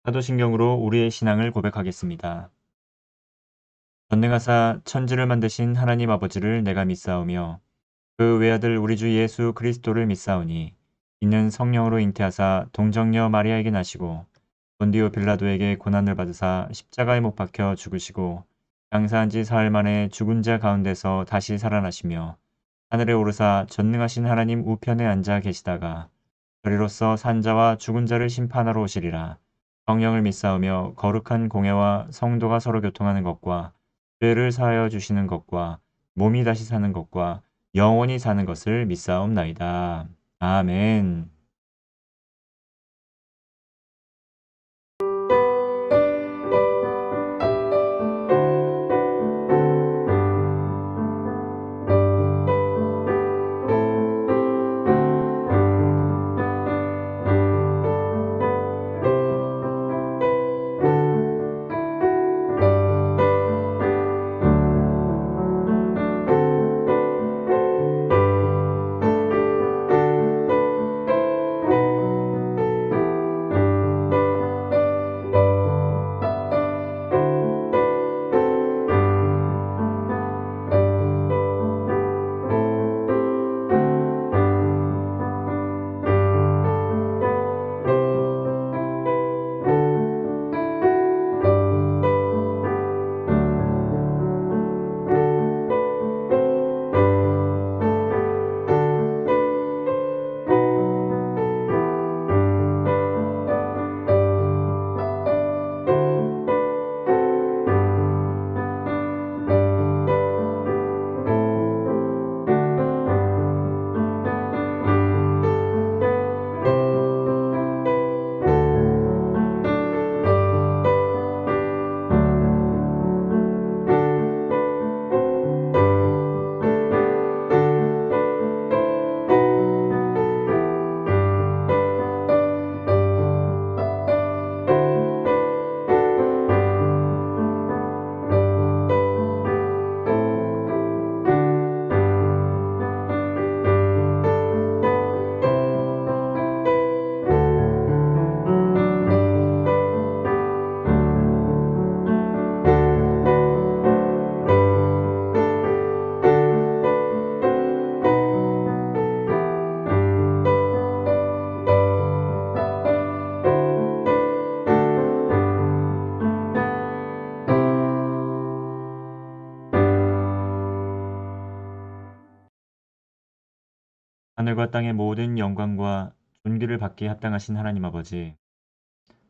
사도신경으로 우리의 신앙을 고백하겠습니다. 전능하사 천지를 만드신 하나님 아버지를 내가 믿사오며 그 외아들 우리 주 예수 그리스도를 믿사오니 이는 성령으로 잉태하사 동정녀 마리아에게 나시고 본디오 빌라도에게 고난을 받으사 십자가에 못 박혀 죽으시고 장사한 지 사흘 만에 죽은 자 가운데서 다시 살아나시며 하늘에 오르사 전능하신 하나님 우편에 앉아 계시다가 저리로서 산자와 죽은 자를 심판하러 오시리라. 성령을 믿사오며 거룩한 공예와 성도가 서로 교통하는 것과 죄를 사하여 주시는 것과 몸이 다시 사는 것과 영원히 사는 것을 믿사옵나이다. 아멘. 하늘과 땅의 모든 영광과 존귀를 받기에 합당하신 하나님 아버지,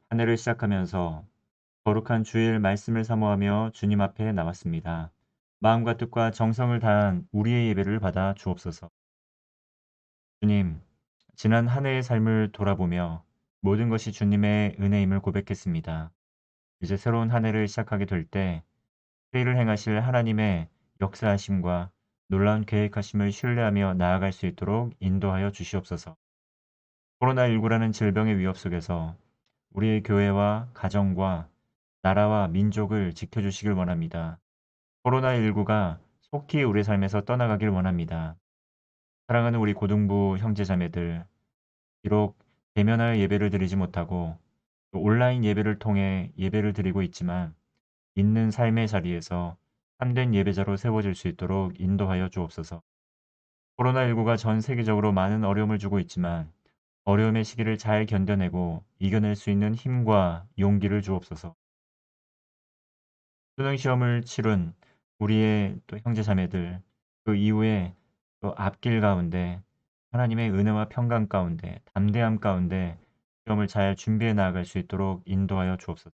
한 해를 시작하면서 거룩한 주일 말씀을 사모하며 주님 앞에 나왔습니다. 마음과 뜻과 정성을 다한 우리의 예배를 받아 주옵소서. 주님, 지난 한 해의 삶을 돌아보며 모든 것이 주님의 은혜임을 고백했습니다. 이제 새로운 한 해를 시작하게 될 때 회의를 행하실 하나님의 역사하심과 놀라운 계획하심을 신뢰하며 나아갈 수 있도록 인도하여 주시옵소서. 코로나19라는 질병의 위협 속에서 우리의 교회와 가정과 나라와 민족을 지켜주시길 원합니다. 코로나19가 속히 우리 삶에서 떠나가길 원합니다. 사랑하는 우리 고등부 형제자매들, 비록 대면하여 예배를 드리지 못하고 또 온라인 예배를 통해 예배를 드리고 있지만 있는 삶의 자리에서 참된 예배자로 세워질 수 있도록 인도하여 주옵소서. 코로나19가 전 세계적으로 많은 어려움을 주고 있지만 어려움의 시기를 잘 견뎌내고 이겨낼 수 있는 힘과 용기를 주옵소서. 수능 시험을 치른 우리의 또 형제 자매들, 그 이후에 또 앞길 가운데 하나님의 은혜와 평강 가운데 담대함 가운데 시험을 잘 준비해 나아갈 수 있도록 인도하여 주옵소서.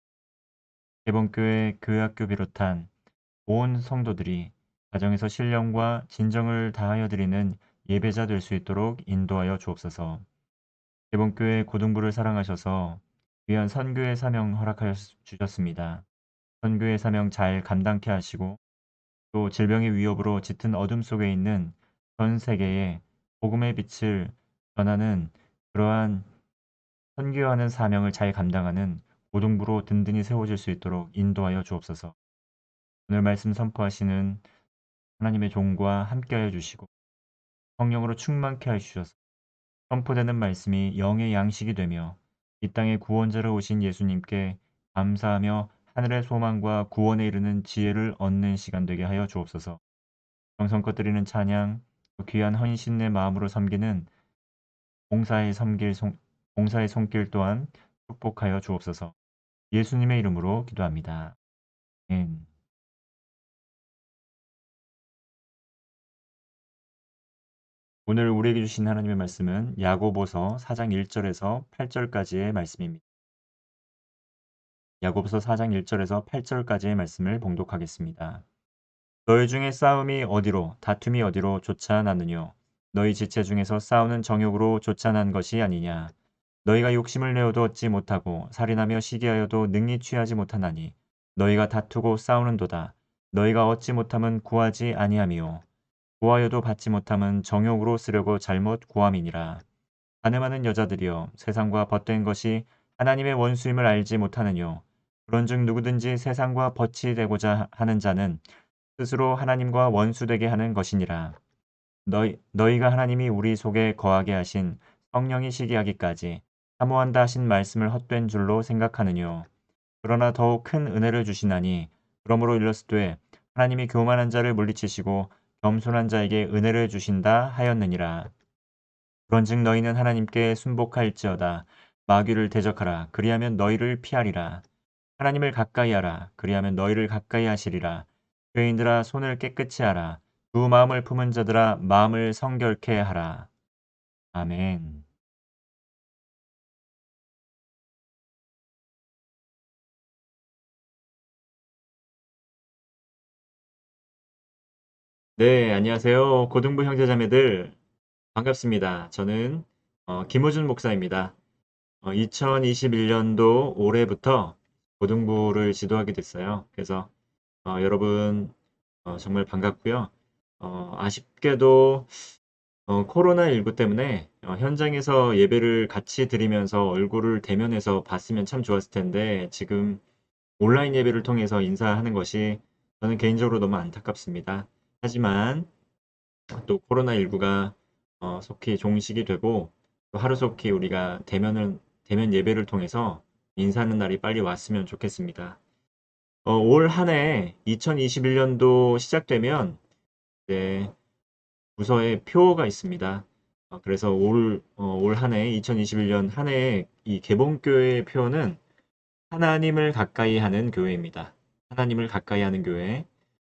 대본교회 교회학교 비롯한 온 성도들이 가정에서 신령과 진정을 다하여 드리는 예배자 될 수 있도록 인도하여 주옵소서. 대본교회 고등부를 사랑하셔서 귀한 선교의 사명 허락하여 주셨습니다. 선교의 사명 잘 감당케 하시고 또 질병의 위협으로 짙은 어둠 속에 있는 전 세계에 복음의 빛을 전하는 그러한 선교하는 사명을 잘 감당하는 고등부로 든든히 세워질 수 있도록 인도하여 주옵소서. 오늘 말씀 선포하시는 하나님의 종과 함께하여 주시고 성령으로 충만케 하여 주셔서 선포되는 말씀이 영의 양식이 되며 이 땅에 구원자로 오신 예수님께 감사하며 하늘의 소망과 구원에 이르는 지혜를 얻는 시간 되게 하여 주옵소서. 정성껏 드리는 찬양, 또 귀한 헌신의 마음으로 섬기는 봉사의 손길 또한 축복하여 주옵소서. 예수님의 이름으로 기도합니다. 아멘. 오늘 우리에게 주신 하나님의 말씀은 야고보서 4장 1절에서 8절까지의 말씀입니다. 야고보서 4장 1절에서 8절까지의 말씀을 봉독하겠습니다. 너희 중에 싸움이 어디로 다툼이 어디로 쫓아나느뇨. 너희 지체 중에서 싸우는 정욕으로 쫓아난 것이 아니냐. 너희가 욕심을 내어도 얻지 못하고 살인하며 시기하여도 능히 취하지 못하나니 너희가 다투고 싸우는도다. 너희가 얻지 못함은 구하지 아니함이요 구하여도 받지 못함은 정욕으로 쓰려고 잘못 구함이니라. 가늠하는 여자들이여 세상과 벗된 것이 하나님의 원수임을 알지 못하느뇨. 그런즉 누구든지 세상과 벗이 되고자 하는 자는 스스로 하나님과 원수되게 하는 것이니라. 너희가 하나님이 우리 속에 거하게 하신 성령이 시기하기까지 사모한다 하신 말씀을 헛된 줄로 생각하느뇨. 그러나 더욱 큰 은혜를 주시나니 그러므로 일렀으되 하나님이 교만한 자를 물리치시고 겸손한 자에게 은혜를 주신다 하였느니라. 그런즉 너희는 하나님께 순복할지어다. 마귀를 대적하라. 그리하면 너희를 피하리라. 하나님을 가까이하라. 그리하면 너희를 가까이 하시리라. 죄인들아 손을 깨끗이 하라. 두 마음을 품은 자들아 마음을 성결케 하라. 아멘. 네, 안녕하세요. 고등부 형제자매들 반갑습니다. 저는 김호준 목사입니다. 2021년도 올해부터 고등부를 지도하게 됐어요. 그래서 여러분 정말 반갑고요. 아쉽게도 코로나19 때문에 현장에서 예배를 같이 드리면서 얼굴을 대면해서 봤으면 참 좋았을 텐데 지금 온라인 예배를 통해서 인사하는 것이 저는 개인적으로 너무 안타깝습니다. 하지만 또 코로나19가 속히 종식이 되고 또 하루속히 우리가 대면 예배를 통해서 인사하는 날이 빨리 왔으면 좋겠습니다. 올 한 해 2021년도 시작되면 이제 부서에 표가 있습니다. 그래서 올 한 해 2021년 한 해의 이 개봉교회의 표는 하나님을 가까이 하는 교회입니다. 하나님을 가까이 하는 교회.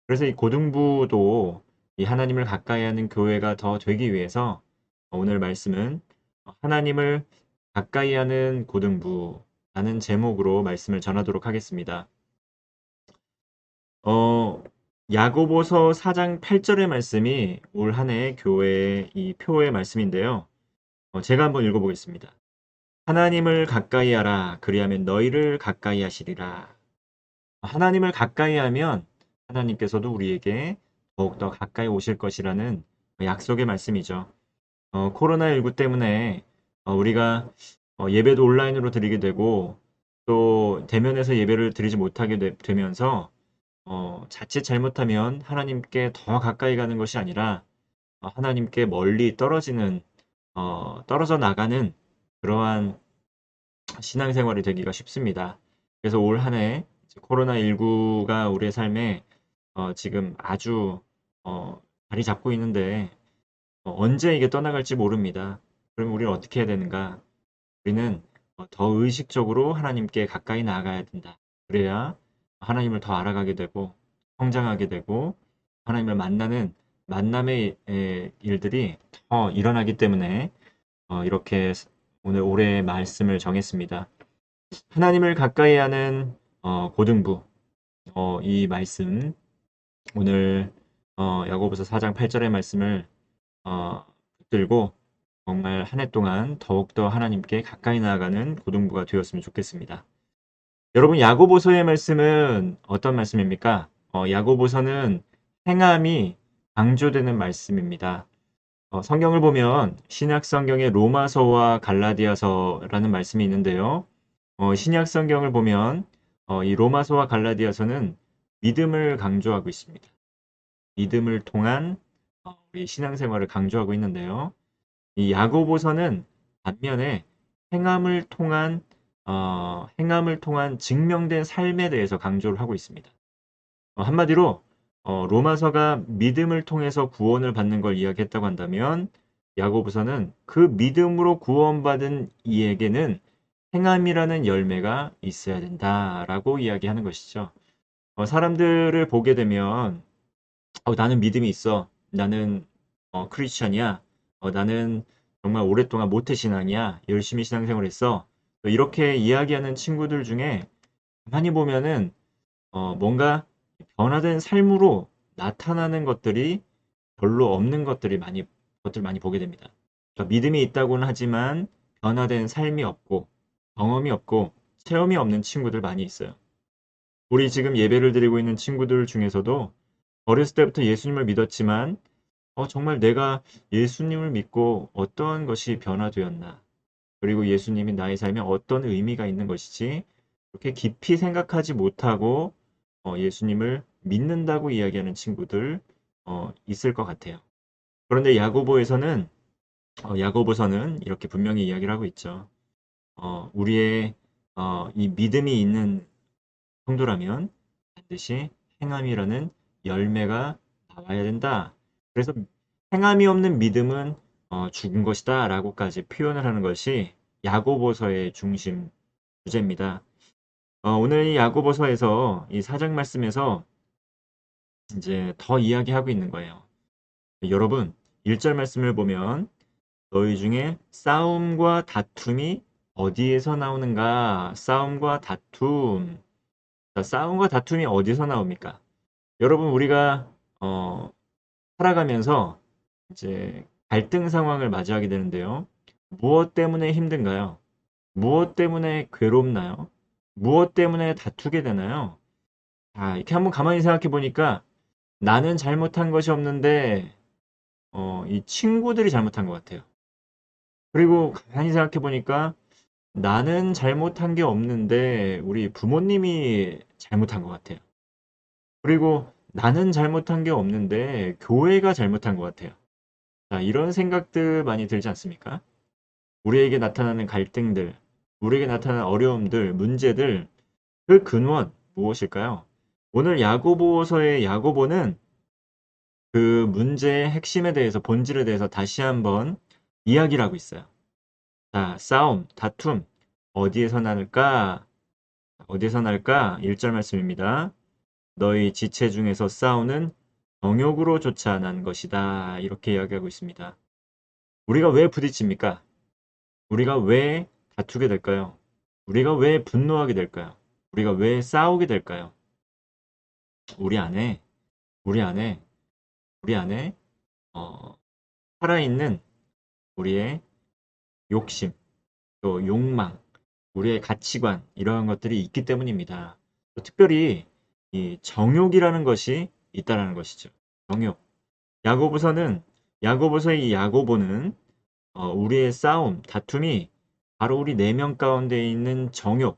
그래서 이 고등부도 이 하나님을 가까이 하는 교회가 더 되기 위해서 오늘 말씀은 하나님을 가까이 하는 고등부라는 제목으로 말씀을 전하도록 하겠습니다. 야고보서 4장 8절의 말씀이 올 한 해 교회의 이 표의 말씀인데요. 제가 한번 읽어보겠습니다. 하나님을 가까이 하라. 그리하면 너희를 가까이 하시리라. 하나님을 가까이 하면 하나님께서도 우리에게 더욱더 가까이 오실 것이라는 약속의 말씀이죠. 코로나19 때문에 우리가 예배도 온라인으로 드리게 되고 또 대면에서 예배를 드리지 못하게 되면서 자칫 잘못하면 하나님께 더 가까이 가는 것이 아니라 하나님께 멀리 떨어져 나가는 그러한 신앙생활이 되기가 쉽습니다. 그래서 올 한 해 코로나19가 우리의 삶에 지금 아주 자리 잡고 있는데 언제 이게 떠나갈지 모릅니다. 그럼 우리는 어떻게 해야 되는가? 우리는 더 의식적으로 하나님께 가까이 나아가야 된다. 그래야 하나님을 더 알아가게 되고 성장하게 되고 하나님을 만나는 만남의 일들이 더 일어나기 때문에 이렇게 오늘 올해의 말씀을 정했습니다. 하나님을 가까이 하는 고등부 이 말씀 오늘 야고보서 4장 8절의 말씀을 붙들고 정말 한 해 동안 더욱더 하나님께 가까이 나아가는 고등부가 되었으면 좋겠습니다. 여러분 야고보서의 말씀은 어떤 말씀입니까? 야고보서는 행함이 강조되는 말씀입니다. 성경을 보면 신약 성경의 로마서와 갈라디아서라는 말씀이 있는데요. 신약 성경을 보면 이 로마서와 갈라디아서는 믿음을 강조하고 있습니다. 믿음을 통한 우리 신앙생활을 강조하고 있는데요. 이 야고보서는 반면에 행함을 통한 행함을 통한 증명된 삶에 대해서 강조를 하고 있습니다. 한마디로 로마서가 믿음을 통해서 구원을 받는 걸 이야기했다고 한다면 야고보서는 그 믿음으로 구원받은 이에게는 행함이라는 열매가 있어야 된다라고 이야기하는 것이죠. 사람들을 보게 되면 나는 믿음이 있어. 나는 크리스천이야. 나는 정말 오랫동안 모태신앙이야. 열심히 신앙생활 했어. 이렇게 이야기하는 친구들 중에 가만히 보면은 뭔가 변화된 삶으로 나타나는 것들이 별로 없는 것들 많이 보게 됩니다. 그러니까 믿음이 있다고는 하지만 변화된 삶이 없고 경험이 없고 체험이 없는 친구들 많이 있어요. 우리 지금 예배를 드리고 있는 친구들 중에서도 어렸을 때부터 예수님을 믿었지만 정말 내가 예수님을 믿고 어떤 것이 변화되었나, 그리고 예수님이 나의 삶에 어떤 의미가 있는 것이지, 그렇게 깊이 생각하지 못하고 예수님을 믿는다고 이야기하는 친구들 있을 것 같아요. 그런데 야고보서는 이렇게 분명히 이야기를 하고 있죠. 우리의 이 믿음이 있는 성도라면 반드시 행함이라는 열매가 나와야 된다. 그래서 행함이 없는 믿음은 죽은 것이다 라고까지 표현을 하는 것이 야고보서의 중심 주제입니다. 오늘 이 야고보서에서 이 4장 말씀에서 이제 더 이야기하고 있는 거예요. 여러분, 1절 말씀을 보면 너희 중에 싸움과 다툼이 어디에서 나오는가? 싸움과 다툼. 자, 싸움과 다툼이 어디서 나옵니까? 여러분, 우리가 살아가면서 이제 갈등 상황을 맞이하게 되는데요. 무엇 때문에 힘든가요? 무엇 때문에 괴롭나요? 무엇 때문에 다투게 되나요? 이렇게 한번 가만히 생각해 보니까 나는 잘못한 것이 없는데 이 친구들이 잘못한 것 같아요. 그리고 가만히 생각해 보니까 나는 잘못한 게 없는데 우리 부모님이 잘못한 것 같아요. 그리고 나는 잘못한 게 없는데 교회가 잘못한 것 같아요. 자, 이런 생각들 많이 들지 않습니까? 우리에게 나타나는 갈등들, 우리에게 나타나는 어려움들, 문제들, 그 근원 무엇일까요? 오늘 야고보서의 야고보는 그 문제의 핵심에 대해서, 본질에 대해서 다시 한번 이야기를 하고 있어요. 자, 싸움, 다툼, 어디에서 날까? 어디에서 날까? 1절 말씀입니다. 너희 지체 중에서 싸우는 정욕으로조차 난 것이다. 이렇게 이야기하고 있습니다. 우리가 왜 부딪힙니까? 우리가 왜 다투게 될까요? 우리가 왜 분노하게 될까요? 우리가 왜 싸우게 될까요? 우리 안에, 우리 안에, 우리 안에, 어, 살아있는 우리의 욕심, 또 욕망, 우리의 가치관, 이러한 것들이 있기 때문입니다. 특별히 이 정욕이라는 것이 있다라는 것이죠. 정욕. 야고보서의 이 야고보는 우리의 싸움, 다툼이 바로 우리 내면 가운데 있는 정욕,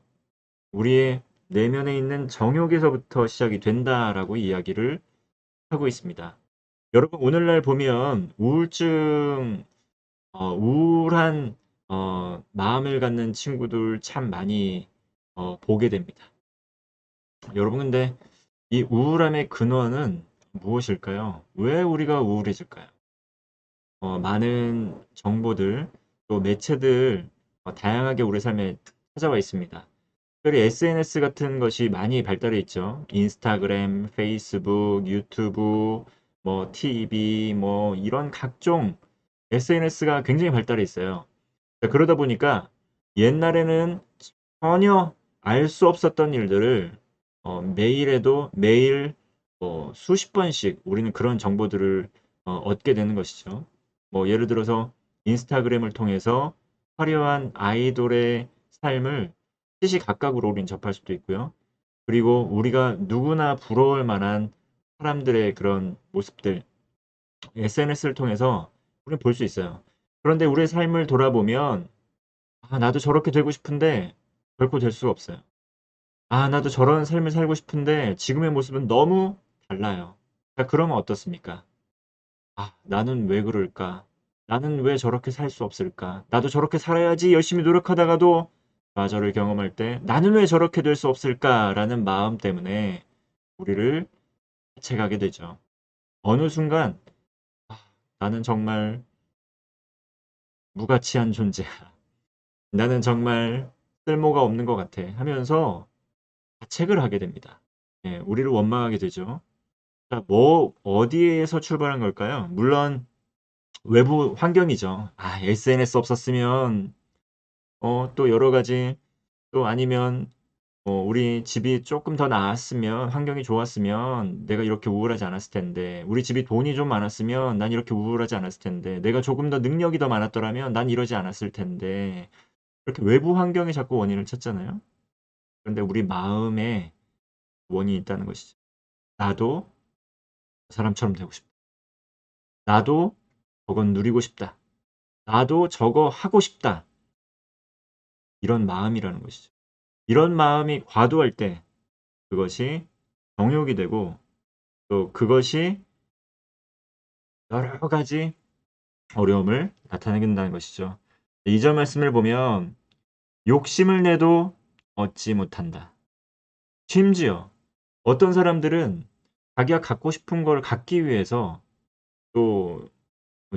우리의 내면에 있는 정욕에서부터 시작이 된다라고 이야기를 하고 있습니다. 여러분, 오늘날 보면 우울한 마음을 갖는 친구들 참 많이 보게 됩니다. 여러분, 근데 이 우울함의 근원은 무엇일까요? 왜 우리가 우울해질까요? 많은 정보들, 또 매체들 다양하게 우리 삶에 찾아와 있습니다. 특별히 SNS 같은 것이 많이 발달해 있죠. 인스타그램, 페이스북, 유튜브, 뭐 TV, 뭐 이런 각종 SNS가 굉장히 발달해 있어요. 그러다 보니까 옛날에는 전혀 알 수 없었던 일들을 매일 수십 번씩 우리는 그런 정보들을 얻게 되는 것이죠. 뭐 예를 들어서 인스타그램을 통해서 화려한 아이돌의 삶을 시시각각으로 우린 접할 수도 있고요. 그리고 우리가 누구나 부러울 만한 사람들의 그런 모습들, SNS를 통해서 우리는 볼 수 있어요. 그런데 우리의 삶을 돌아보면 나도 저렇게 되고 싶은데 결코 될 수가 없어요. 나도 저런 삶을 살고 싶은데 지금의 모습은 너무 달라요. 자, 그러면 어떻습니까? 나는 왜 그럴까? 나는 왜 저렇게 살 수 없을까? 나도 저렇게 살아야지 열심히 노력하다가도 좌절을 경험할 때 '나는 왜 저렇게 될 수 없을까?'라는 마음 때문에 우리를 해쳐가게 되죠. 어느 순간 '아 나는 정말 무가치한 존재야. 나는 정말 쓸모가 없는 것 같아.' 하면서 자책을 하게 됩니다. 예, 우리를 원망하게 되죠. 자, 뭐 어디에서 출발한 걸까요? 물론 외부 환경이죠. '아 SNS 없었으면' 또 여러 가지, 또 아니면 우리 집이 조금 더 나았으면, 환경이 좋았으면 내가 이렇게 우울하지 않았을 텐데, 우리 집이 돈이 좀 많았으면 난 이렇게 우울하지 않았을 텐데, 내가 조금 더 능력이 더 많았더라면 난 이러지 않았을 텐데, 이렇게 외부 환경에 자꾸 원인을 찾잖아요. 그런데 우리 마음에 원인이 있다는 것이죠. '나도 그 사람처럼 되고 싶다. 나도 저건 누리고 싶다. 나도 저거 하고 싶다.' 이런 마음이라는 것이죠. 이런 마음이 과도할 때 그것이 정욕이 되고, 또 그것이 여러 가지 어려움을 나타내게 된다는 것이죠. 2절 말씀을 보면 "욕심을 내도 얻지 못한다." 심지어 어떤 사람들은 자기가 갖고 싶은 걸 갖기 위해서, 또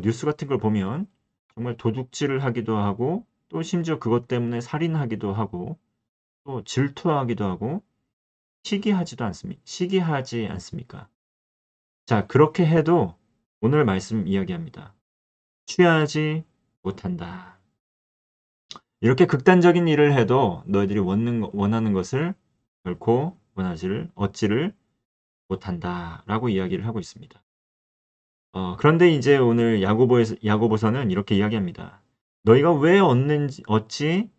뉴스 같은 걸 보면 정말 도둑질을 하기도 하고, 또 심지어 그것 때문에 살인하기도 하고, 또 질투하기도 하고, 시기하지 않습니까? 자, 그렇게 해도 오늘 말씀 이야기합니다. 취하지 못한다. 이렇게 극단적인 일을 해도 너희들이 원하는 것을 결코 얻지를 못한다라고 이야기를 하고 있습니다. 그런데 이제 오늘 야고보서는 이렇게 이야기합니다. 너희가 왜 얻지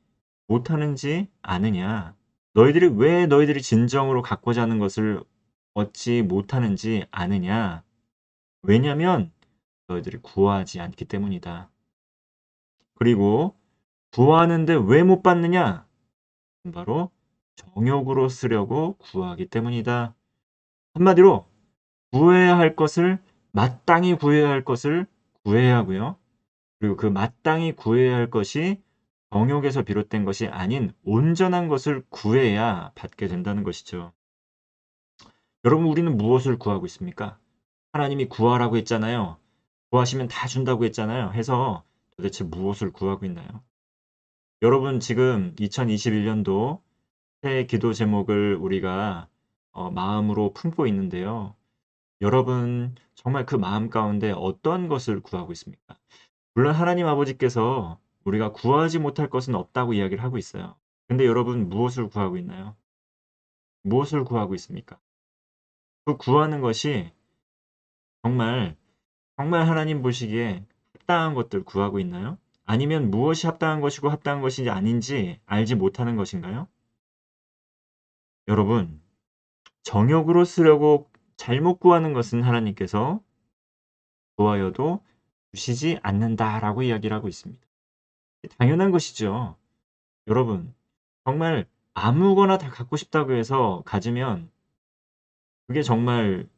못하는지 아느냐? 너희들이 진정으로 갖고자 하는 것을 얻지 못하는지 아느냐? 왜냐면 너희들이 구하지 않기 때문이다. 그리고 구하는데 왜 못 받느냐? 바로 정욕으로 쓰려고 구하기 때문이다. 한마디로 구해야 할 것을, 마땅히 구해야 할 것을 구해야 하고요. 그리고 그 마땅히 구해야 할 것이 정욕에서 비롯된 것이 아닌 온전한 것을 구해야 받게 된다는 것이죠. 여러분, 우리는 무엇을 구하고 있습니까? 하나님이 구하라고 했잖아요. 구하시면 다 준다고 했잖아요. 해서 도대체 무엇을 구하고 있나요? 여러분, 지금 2021년도 새해 기도 제목을 우리가 마음으로 품고 있는데요. 여러분 정말 그 마음 가운데 어떤 것을 구하고 있습니까? 물론 하나님 아버지께서 우리가 구하지 못할 것은 없다고 이야기를 하고 있어요. 근데 여러분 무엇을 구하고 있나요? 무엇을 구하고 있습니까? 그 구하는 것이 정말, 정말 하나님 보시기에 합당한 것들 구하고 있나요? 아니면 무엇이 합당한 것이고 합당한 것인지 아닌지 알지 못하는 것인가요? 여러분, 정욕으로 쓰려고 잘못 구하는 것은 하나님께서 구하여도 주시지 않는다라고 이야기를 하고 있습니다. 당연한 것이죠. 여러분, 정말 아무거나 다 갖고 싶다고 해서 가지면 그게 정말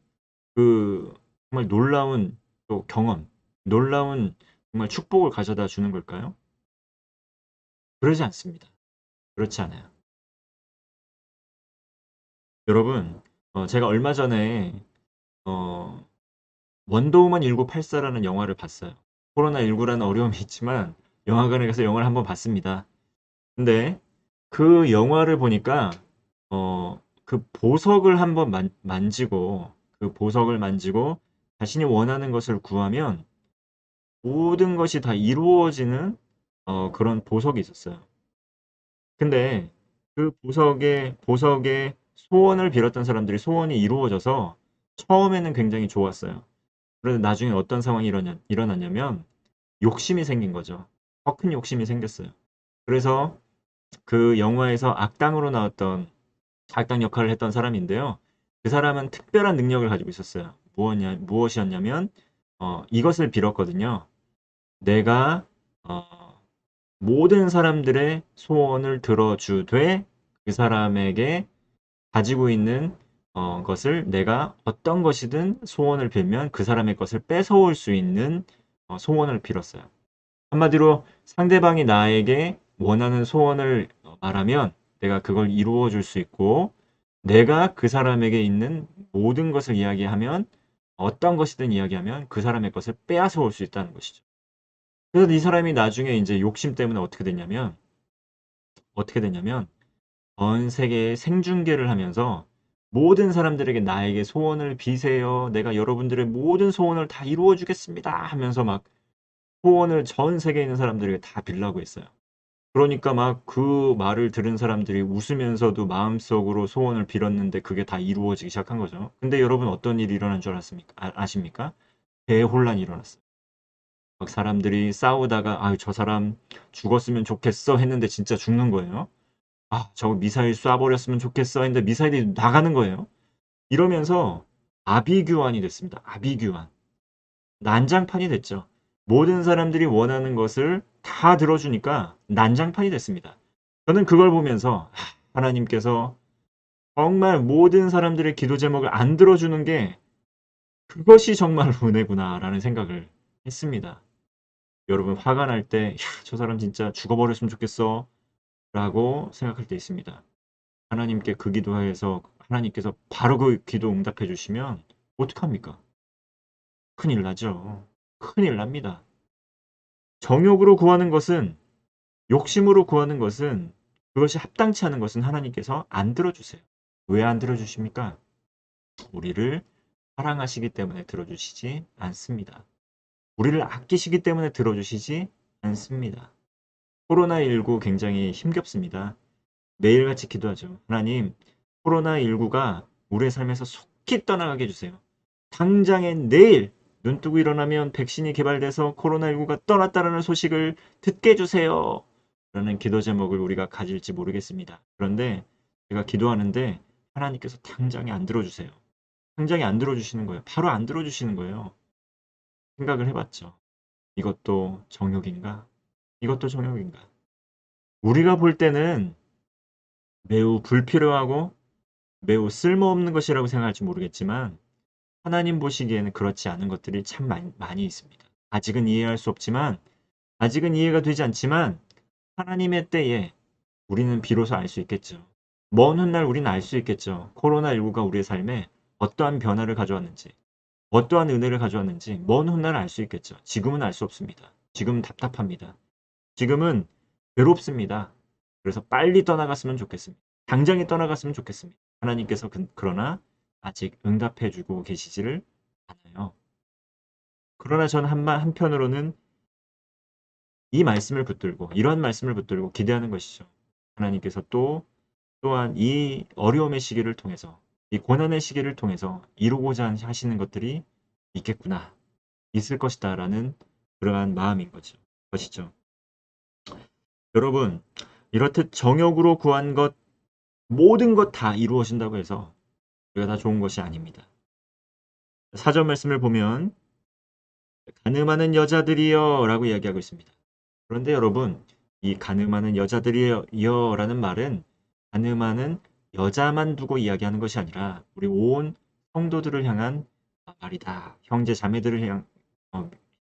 정말 놀라운 또 경험, 놀라운 정말 축복을 가져다 주는 걸까요? 그러지 않습니다. 그렇지 않아요. 여러분, 제가 얼마 전에 어 원더우먼 1984라는 영화를 봤어요. 코로나19라는 어려움이 있지만 영화관에 가서 영화를 한번 봤습니다. 근데 그 영화를 보니까 그 보석을 한번 만지고, 그 보석을 만지고 자신이 원하는 것을 구하면 모든 것이 다 이루어지는 그런 보석이 있었어요. 근데 그 보석에 소원을 빌었던 사람들이 소원이 이루어져서 처음에는 굉장히 좋았어요. 그런데 나중에 어떤 상황이 일어났냐면 욕심이 생긴 거죠. 더 큰 욕심이 생겼어요. 그래서 그 영화에서 악당 역할을 했던 사람인데요. 그 사람은 특별한 능력을 가지고 있었어요. 무엇이었냐면 이것을 빌었거든요. 내가 어 모든 사람들의 소원을 들어주되, 그 사람에게 가지고 있는 것을, 내가 어떤 것이든 소원을 빌면 그 사람의 것을 뺏어올 수 있는 소원을 빌었어요. 한마디로 상대방이 나에게 원하는 소원을 말하면 내가 그걸 이루어 줄 수 있고, 내가 그 사람에게 있는 모든 것을 이야기하면, 어떤 것이든 이야기하면 그 사람의 것을 빼앗아 올 수 있다는 것이죠. 그래서 이 사람이 나중에 이제 욕심 때문에 어떻게 됐냐면 전 세계에 생중계를 하면서 모든 사람들에게 나에게 소원을 비세요. 내가 여러분들의 모든 소원을 다 이루어 주겠습니다. 하면서 막 소원을 전 세계에 있는 사람들에게 다 빌라고 했어요. 그러니까 막 그 말을 들은 사람들이 웃으면서도 마음속으로 소원을 빌었는데 그게 다 이루어지기 시작한 거죠. 근데 여러분 어떤 일이 일어난 줄 알았습니까? 아십니까? 대혼란이 일어났어요. 막 사람들이 싸우다가 아유 저 사람 죽었으면 좋겠어 했는데 진짜 죽는 거예요. 아 저거 미사일 쏴버렸으면 좋겠어 했는데 미사일이 나가는 거예요. 이러면서 아비규환이 됐습니다. 아비규환. 난장판이 됐죠. 모든 사람들이 원하는 것을 다 들어주니까 난장판이 됐습니다. 저는 그걸 보면서 하나님께서 정말 모든 사람들의 기도 제목을 안 들어주는 게 그것이 정말 은혜구나라는 생각을 했습니다. 여러분 화가 날 때 저 사람 진짜 죽어버렸으면 좋겠어 라고 생각할 때 있습니다. 하나님께 그 기도해서 하나님께서 바로 그 기도 응답해 주시면 어떡합니까? 큰일 나죠. 큰일 납니다. 정욕으로 구하는 것은 욕심으로 구하는 것은 그것이 합당치 않은 것은 하나님께서 안 들어주세요. 왜 안 들어주십니까? 우리를 사랑하시기 때문에 들어주시지 않습니다. 우리를 아끼시기 때문에 들어주시지 않습니다. 코로나19 굉장히 힘겹습니다. 매일같이 기도하죠. 하나님, 코로나19가 우리의 삶에서 속히 떠나가게 해주세요. 당장에 내일 눈 뜨고 일어나면 백신이 개발돼서 코로나19가 떠났다는 소식을 듣게 해주세요. 라는 기도 제목을 우리가 가질지 모르겠습니다. 그런데 제가 기도하는데 하나님께서 당장에 안 들어주세요. 당장에 안 들어주시는 거예요. 바로 안 들어주시는 거예요. 생각을 해봤죠. 이것도 정욕인가? 이것도 정욕인가? 우리가 볼 때는 매우 불필요하고 매우 쓸모없는 것이라고 생각할지 모르겠지만 하나님 보시기에는 그렇지 않은 것들이 참 많이 있습니다. 아직은 이해가 되지 않지만 하나님의 때에 우리는 비로소 알 수 있겠죠. 먼 훗날 우리는 알 수 있겠죠. 코로나19가 우리의 삶에 어떠한 변화를 가져왔는지, 어떠한 은혜를 가져왔는지 먼 훗날 알 수 있겠죠. 지금은 알 수 없습니다. 지금은 답답합니다. 지금은 괴롭습니다. 그래서 빨리 떠나갔으면 좋겠습니다. 당장에 떠나갔으면 좋겠습니다. 하나님께서 그러나 아직 응답해 주고 계시지를 않아요. 그러나 저는 한편으로는 이 말씀을 붙들고 이러한 말씀을 붙들고 기대하는 것이죠. 하나님께서 또한 이 어려움의 시기를 통해서 이 고난의 시기를 통해서 이루고자 하시는 것들이 있겠구나. 있을 것이다라는 그러한 마음인 것이죠. 여러분, 이렇듯 정욕으로 구한 것 모든 것 다 이루어진다고 해서 우리가 다 좋은 것이 아닙니다. 사전 말씀을 보면 가늠하는 여자들이여 라고 이야기하고 있습니다. 그런데 여러분, 이 가늠하는 여자들이여 라는 말은 가늠하는 여자만 두고 이야기하는 것이 아니라 우리 온 성도들을 향한 말이다. 형제 자매들을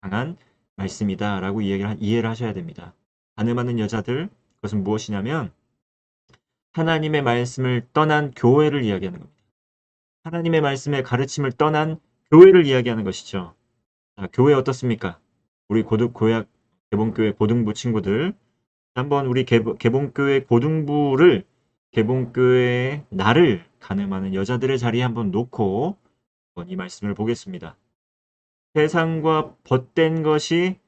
향한 말씀이다 라고 이해를 하셔야 됩니다. 가늠하는 여자들, 그것은 무엇이냐면 하나님의 말씀을 떠난 교회를 이야기하는 겁니다. 하나님의 말씀의 가르침을 떠난 교회를 이야기하는 것이죠. 자, 교회 어떻습니까? 우리 개봉교회 고등부 친구들, 한번 우리 개봉교회 고등부를 개봉교회의 나를 가늠하는 여자들의 자리에 한번 놓고 한번 이 말씀을 보겠습니다. 세상과 벗된 것이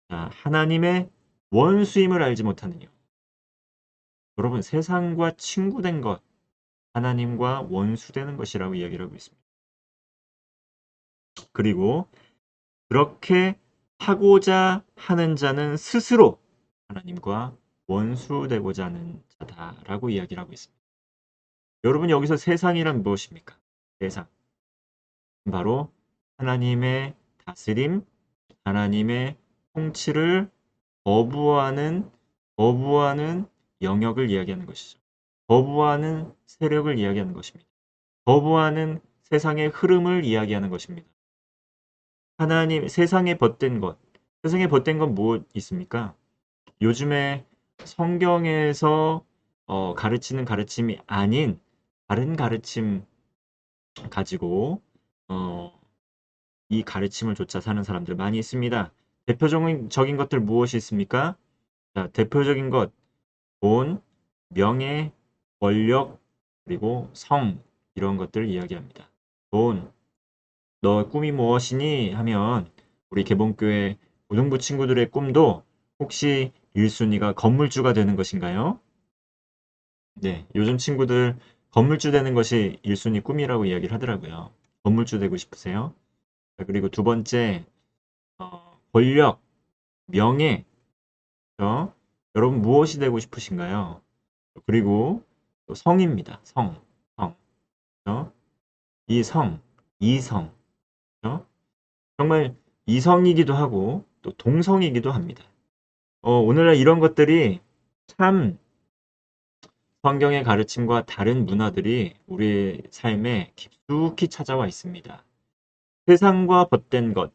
하나님의 원수임을 알지 못하느냐. 여러분, 세상과 친구된 것, 하나님과 원수되는 것이라고 이야기를 하고 있습니다. 그리고 그렇게 하고자 하는 자는 스스로 하나님과 원수되고자 하는 자다라고 이야기를 하고 있습니다. 여러분 여기서 세상이란 무엇입니까? 세상. 바로 하나님의 다스림, 하나님의 통치를 거부하는 영역을 이야기하는 것이죠. 거부하는 세력을 이야기하는 것입니다. 거부하는 세상의 흐름을 이야기하는 것입니다. 세상에 벗된 것 무엇 있습니까? 요즘에 성경에서 가르치는 가르침이 아닌 다른 가르침 가지고 어, 이 가르침을 쫓아 사는 사람들 많이 있습니다. 대표적인 것들 무엇이 있습니까? 자, 대표적인 것, 돈, 명예, 권력, 그리고 성, 이런 것들을 이야기합니다. 돈, 너 꿈이 무엇이니? 하면 우리 개봉교회 고등부 친구들의 꿈도 혹시 1순위가 건물주가 되는 것인가요? 네, 요즘 친구들 건물주 되는 것이 1순위 꿈이라고 이야기를 하더라고요. 건물주 되고 싶으세요? 자, 그리고 두 번째, 권력, 명예, 죠? 여러분 무엇이 되고 싶으신가요? 그리고 또 성입니다. 성, 성, 죠? 이 성, 이성, 죠? 정말 이성이기도 하고 또 동성이기도 합니다. 오늘날 이런 것들이 참 성경의 가르침과 다른 문화들이 우리의 삶에 깊숙이 찾아와 있습니다. 세상과 벗된 것,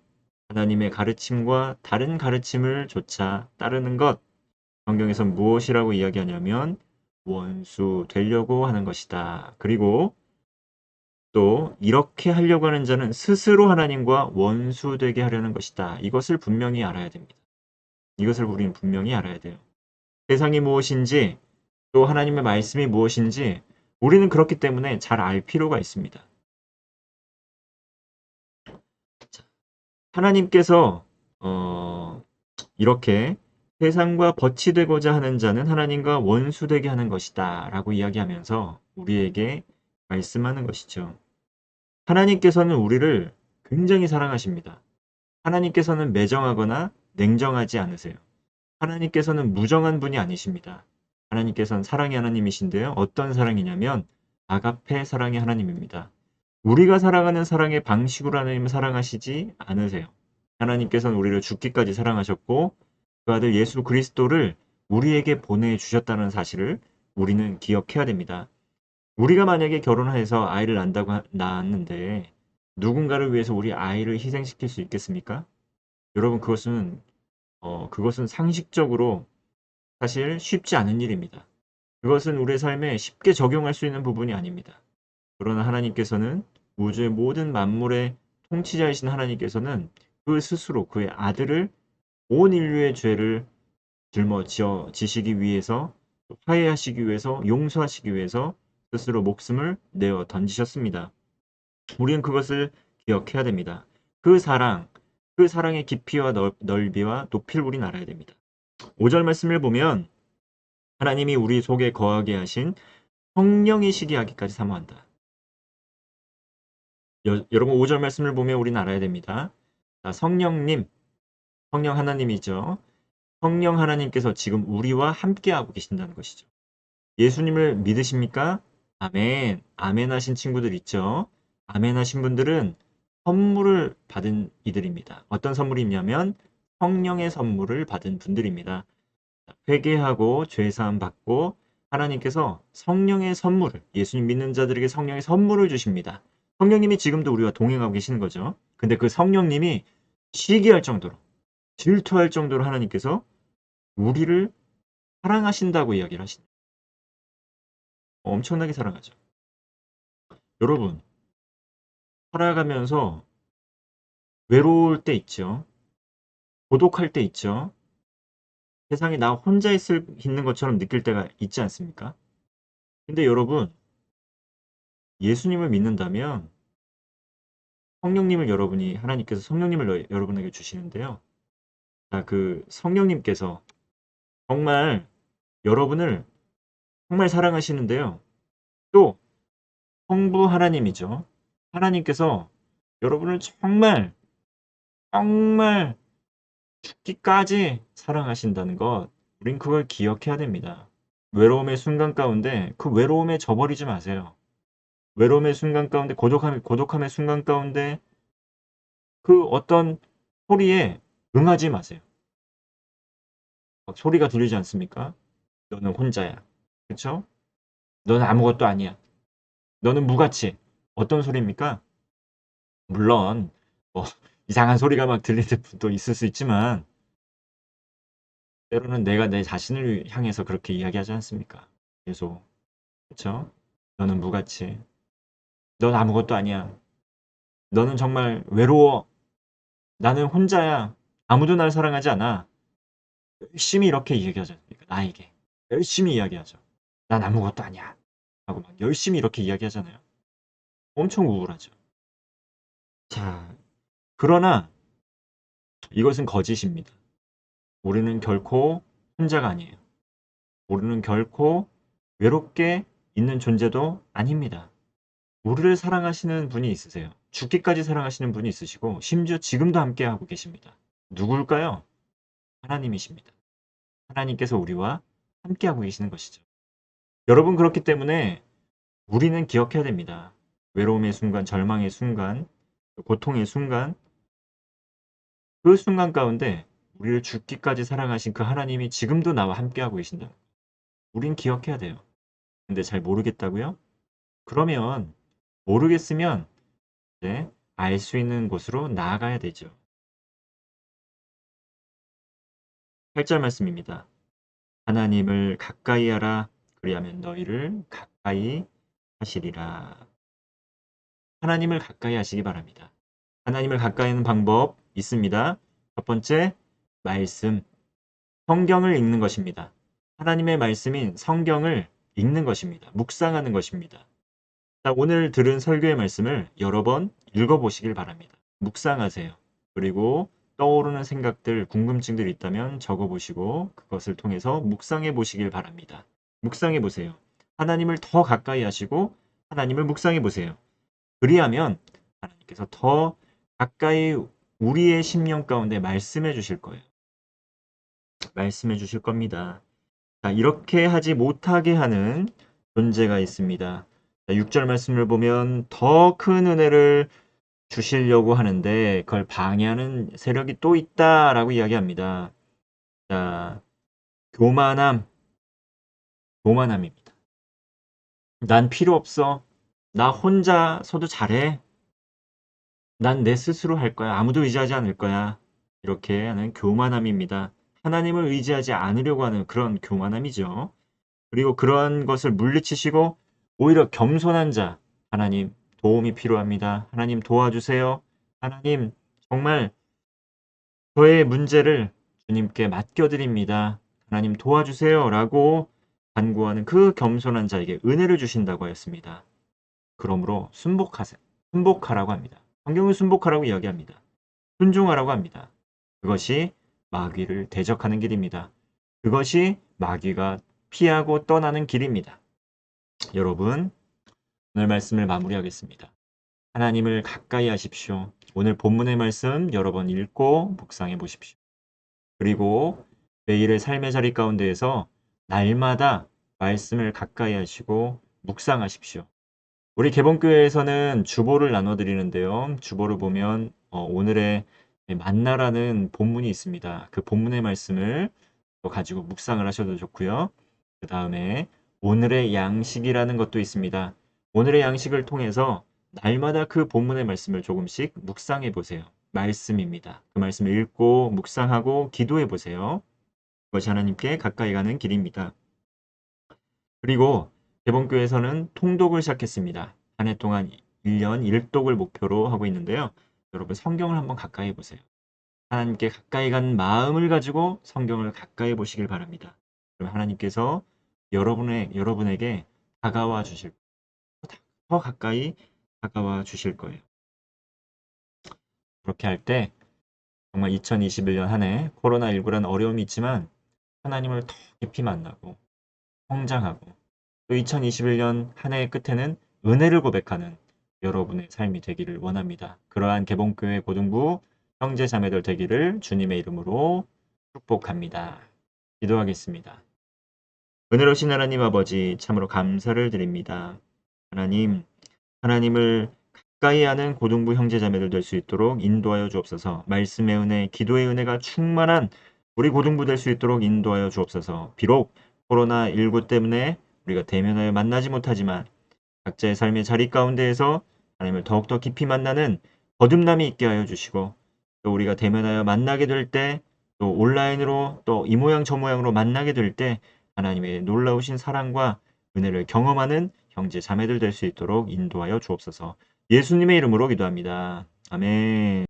하나님의 가르침과 다른 가르침을 조차 따르는 것, 성경에선 무엇이라고 이야기하냐면 원수 되려고 하는 것이다. 그리고 또 이렇게 하려고 하는 자는 스스로 하나님과 원수 되게 하려는 것이다. 이것을 분명히 알아야 됩니다. 이것을 우리는 분명히 알아야 돼요. 세상이 무엇인지 또 하나님의 말씀이 무엇인지 우리는 그렇기 때문에 잘 알 필요가 있습니다. 하나님께서 이렇게 세상과 벗이 되고자 하는 자는 하나님과 원수되게 하는 것이다 라고 이야기하면서 우리에게 말씀하는 것이죠. 하나님께서는 우리를 굉장히 사랑하십니다. 하나님께서는 매정하거나 냉정하지 않으세요. 하나님께서는 무정한 분이 아니십니다. 하나님께서는 사랑의 하나님이신데요. 어떤 사랑이냐면 아가페 사랑의 하나님입니다. 우리가 살아가는 사랑의 방식으로 하나님을 사랑하시지 않으세요. 하나님께서는 우리를 죽기까지 사랑하셨고 그 아들 예수 그리스도를 우리에게 보내주셨다는 사실을 우리는 기억해야 됩니다. 우리가 만약에 결혼해서 아이를 낳았는데 누군가를 위해서 우리 아이를 희생시킬 수 있겠습니까? 여러분 그것은 상식적으로 사실 쉽지 않은 일입니다. 그것은 우리의 삶에 쉽게 적용할 수 있는 부분이 아닙니다. 그러나 하나님께서는 우주의 모든 만물의 통치자이신 하나님께서는 그 스스로 그의 아들을 온 인류의 죄를 지시기 위해서 화해하시기 위해서 용서하시기 위해서 스스로 목숨을 내어 던지셨습니다. 우리는 그것을 기억해야 됩니다. 그 사랑, 그 사랑의 깊이와 넓이와 높이를 우리는 알아야 됩니다. 5절 말씀을 보면 하나님이 우리 속에 거하게 하신 성령이시기 하기까지 사모한다. 여러분 5절 말씀을 보면 우리는 알아야 됩니다. 자, 성령 하나님이죠. 성령 하나님께서 지금 우리와 함께하고 계신다는 것이죠. 예수님을 믿으십니까? 아멘. 아멘 하신 친구들 있죠? 아멘 하신 분들은 선물을 받은 이들입니다. 어떤 선물이 있냐면 성령의 선물을 받은 분들입니다. 회개하고 죄사함 받고 하나님께서 성령의 선물을 예수님 믿는 자들에게 성령의 선물을 주십니다. 성령님이 지금도 우리와 동행하고 계시는 거죠. 근데 그 성령님이 시기할 정도로 질투할 정도로 하나님께서 우리를 사랑하신다고 이야기를 하신다. 엄청나게 사랑하죠. 여러분 살아가면서 외로울 때 있죠. 고독할 때 있죠. 세상에 나 혼자 있는 것처럼 느낄 때가 있지 않습니까? 근데 여러분 예수님을 믿는다면 성령님을 하나님께서 성령님을 여러분에게 주시는데요. 자, 그 성령님께서 정말 여러분을 정말 사랑하시는데요. 또 성부 하나님이죠. 하나님께서 여러분을 정말 정말 죽기까지 사랑하신다는 것, 우린 그걸 기억해야 됩니다. 외로움의 순간 가운데 그 외로움에 져버리지 마세요. 외로움의 순간 가운데 고독함의 순간 가운데 그 어떤 소리에 응하지 마세요. 막 소리가 들리지 않습니까? 너는 혼자야. 그쵸? 너는 아무것도 아니야. 너는 무가치. 어떤 소리입니까? 물론 뭐 이상한 소리가 막 들리는 분도 있을 수 있지만 때로는 내가 내 자신을 향해서 그렇게 이야기하지 않습니까? 계속. 그쵸? 너는 무가치. 넌 아무것도 아니야. 너는 정말 외로워. 나는 혼자야. 아무도 날 사랑하지 않아. 열심히 이렇게 이야기하죠. 그러니까 나에게. 열심히 이야기하죠. 난 아무것도 아니야. 하고 막 열심히 이렇게 이야기하잖아요. 엄청 우울하죠. 자, 그러나 이것은 거짓입니다. 우리는 결코 혼자가 아니에요. 우리는 결코 외롭게 있는 존재도 아닙니다. 우리를 사랑하시는 분이 있으세요. 죽기까지 사랑하시는 분이 있으시고 심지어 지금도 함께하고 계십니다. 누굴까요? 하나님이십니다. 하나님께서 우리와 함께하고 계시는 것이죠. 여러분 그렇기 때문에 우리는 기억해야 됩니다. 외로움의 순간, 절망의 순간, 고통의 순간, 그 순간 가운데 우리를 죽기까지 사랑하신 그 하나님이 지금도 나와 함께하고 계신다. 우린 기억해야 돼요. 근데 잘 모르겠다고요? 그러면 모르겠으면 이제 알 수 있는 곳으로 나아가야 되죠. 8절 말씀입니다. 하나님을 가까이 하라. 그리하면 너희를 가까이 하시리라. 하나님을 가까이 하시기 바랍니다. 하나님을 가까이 하는 방법 있습니다. 첫 번째, 말씀. 성경을 읽는 것입니다. 하나님의 말씀인 성경을 읽는 것입니다. 묵상하는 것입니다. 자, 오늘 들은 설교의 말씀을 여러 번 읽어보시길 바랍니다. 묵상하세요. 그리고 떠오르는 생각들, 궁금증들이 있다면 적어보시고 그것을 통해서 묵상해 보시길 바랍니다. 묵상해 보세요. 하나님을 더 가까이 하시고 하나님을 묵상해 보세요. 그리하면 하나님께서 더 가까이 우리의 심령 가운데 말씀해 주실 거예요. 말씀해 주실 겁니다. 자, 이렇게 하지 못하게 하는 존재가 있습니다. 자, 6절 말씀을 보면 더 큰 은혜를 주시려고 하는데 그걸 방해하는 세력이 또 있다라고 이야기합니다. 자, 교만함, 교만함입니다. 난 필요 없어. 나 혼자서도 잘해. 난 내 스스로 할 거야. 아무도 의지하지 않을 거야. 이렇게 하는 교만함입니다. 하나님을 의지하지 않으려고 하는 그런 교만함이죠. 그리고 그러한 것을 물리치시고 오히려 겸손한 자, 하나님 도움이 필요합니다. 하나님 도와주세요. 하나님 정말 저의 문제를 주님께 맡겨드립니다. 하나님 도와주세요. 라고 간구하는 그 겸손한 자에게 은혜를 주신다고 하였습니다. 그러므로 순복하세요. 순복하라고 합니다. 성경은 순복하라고 이야기합니다. 순종하라고 합니다. 그것이 마귀를 대적하는 길입니다. 그것이 마귀가 피하고 떠나는 길입니다. 여러분, 오늘 말씀을 마무리하겠습니다. 하나님을 가까이 하십시오. 오늘 본문의 말씀 여러 번 읽고 묵상해 보십시오. 그리고 매일의 삶의 자리 가운데에서 날마다 말씀을 가까이 하시고 묵상하십시오. 우리 개봉교회에서는 주보를 나눠드리는데요. 주보를 보면 오늘의 만나라는 본문이 있습니다. 그 본문의 말씀을 가지고 묵상을 하셔도 좋고요. 그 다음에 오늘의 양식이라는 것도 있습니다. 오늘의 양식을 통해서 날마다 그 본문의 말씀을 조금씩 묵상해 보세요. 말씀입니다. 그 말씀을 읽고 묵상하고 기도해 보세요. 그것이 하나님께 가까이 가는 길입니다. 그리고 개봉교회에서는 통독을 시작했습니다. 한 해 동안 1년 1독을 목표로 하고 있는데요. 여러분 성경을 한번 가까이 보세요. 하나님께 가까이 간 마음을 가지고 성경을 가까이 보시길 바랍니다. 그럼 하나님께서 여러분에게 다가와 주실, 더 가까이 다가와 주실 거예요. 그렇게 할 때 정말 2021년 한 해 코로나19라는 어려움이 있지만 하나님을 더 깊이 만나고 성장하고 또 2021년 한 해의 끝에는 은혜를 고백하는 여러분의 삶이 되기를 원합니다. 그러한 개봉교회 고등부 형제 자매들 되기를 주님의 이름으로 축복합니다. 기도하겠습니다. 은혜로우신 하나님 아버지 참으로 감사를 드립니다. 하나님을 가까이 하는 고등부 형제 자매들 될 수 있도록 인도하여 주옵소서. 말씀의 은혜, 기도의 은혜가 충만한 우리 고등부 될 수 있도록 인도하여 주옵소서. 비록 코로나19 때문에 우리가 대면하여 만나지 못하지만 각자의 삶의 자리 가운데에서 하나님을 더욱더 깊이 만나는 거듭남이 있게 하여 주시고 또 우리가 대면하여 만나게 될 때 또 온라인으로 또 이 모양 저 모양으로 만나게 될 때 하나님의 놀라우신 사랑과 은혜를 경험하는 형제 자매들 될 수 있도록 인도하여 주옵소서. 예수님의 이름으로 기도합니다. 아멘.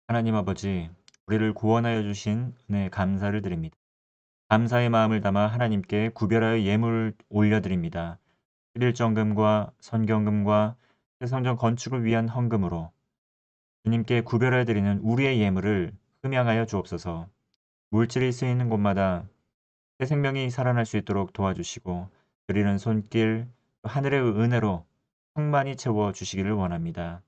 하나님 아버지, 우리를 구원하여 주신 은혜에 감사를 드립니다. 감사의 마음을 담아 하나님께 구별하여 예물을 올려드립니다. 11정금과 선경금과 새성전 건축을 위한 헌금으로 주님께 구별하여 드리는 우리의 예물을 흠양하여 주옵소서. 물질이 쓰이는 곳마다 새 생명이 살아날 수 있도록 도와주시고 드리는 손길, 하늘의 은혜로 충만히 채워 주시기를 원합니다.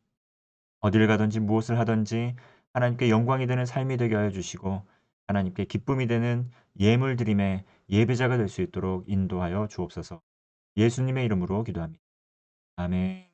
어딜 가든지 무엇을 하든지 하나님께 영광이 되는 삶이 되게 하여 주시고 하나님께 기쁨이 되는 예물 드림의 예배자가 될 수 있도록 인도하여 주옵소서. 예수님의 이름으로 기도합니다. 아멘.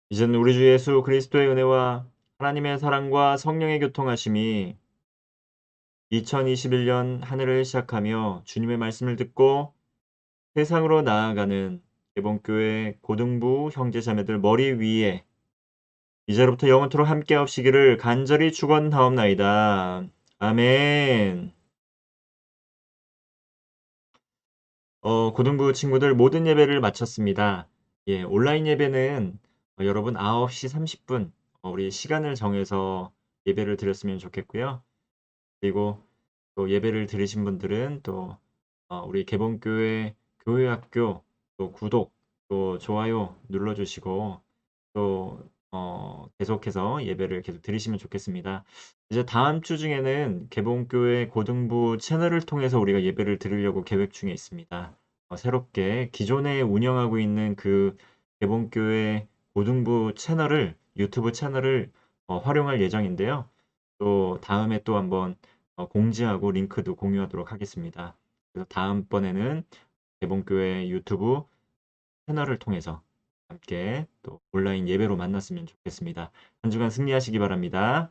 이제는 우리 주 예수 그리스도의 은혜와 하나님의 사랑과 성령의 교통하심이 2021년 한 해를 시작하며 주님의 말씀을 듣고 세상으로 나아가는 개봉교회 고등부 형제자매들 머리 위에 이제로부터 영원토록 함께 하시기를 간절히 축원하옵나이다. 아멘. 고등부 친구들 모든 예배를 마쳤습니다. 예, 온라인 예배는 여러분 9시 30분 우리 시간을 정해서 예배를 드렸으면 좋겠고요. 그리고 또 예배를 들으신 분들은 또 우리 개봉교회 교회학교 또 구독 또 좋아요 눌러주시고 또 계속해서 예배를 계속 들으시면 좋겠습니다. 이제 다음 주 중에는 개봉교회 고등부 채널을 통해서 우리가 예배를 들으려고 계획 중에 있습니다. 새롭게 기존에 운영하고 있는 그 개봉교회 고등부 채널을 유튜브 채널을 활용할 예정인데요. 또 다음에 또 한번 공지하고 링크도 공유하도록 하겠습니다. 그래서 다음번에는 개봉교회 유튜브 채널을 통해서 함께 또 온라인 예배로 만났으면 좋겠습니다. 한 주간 승리하시기 바랍니다.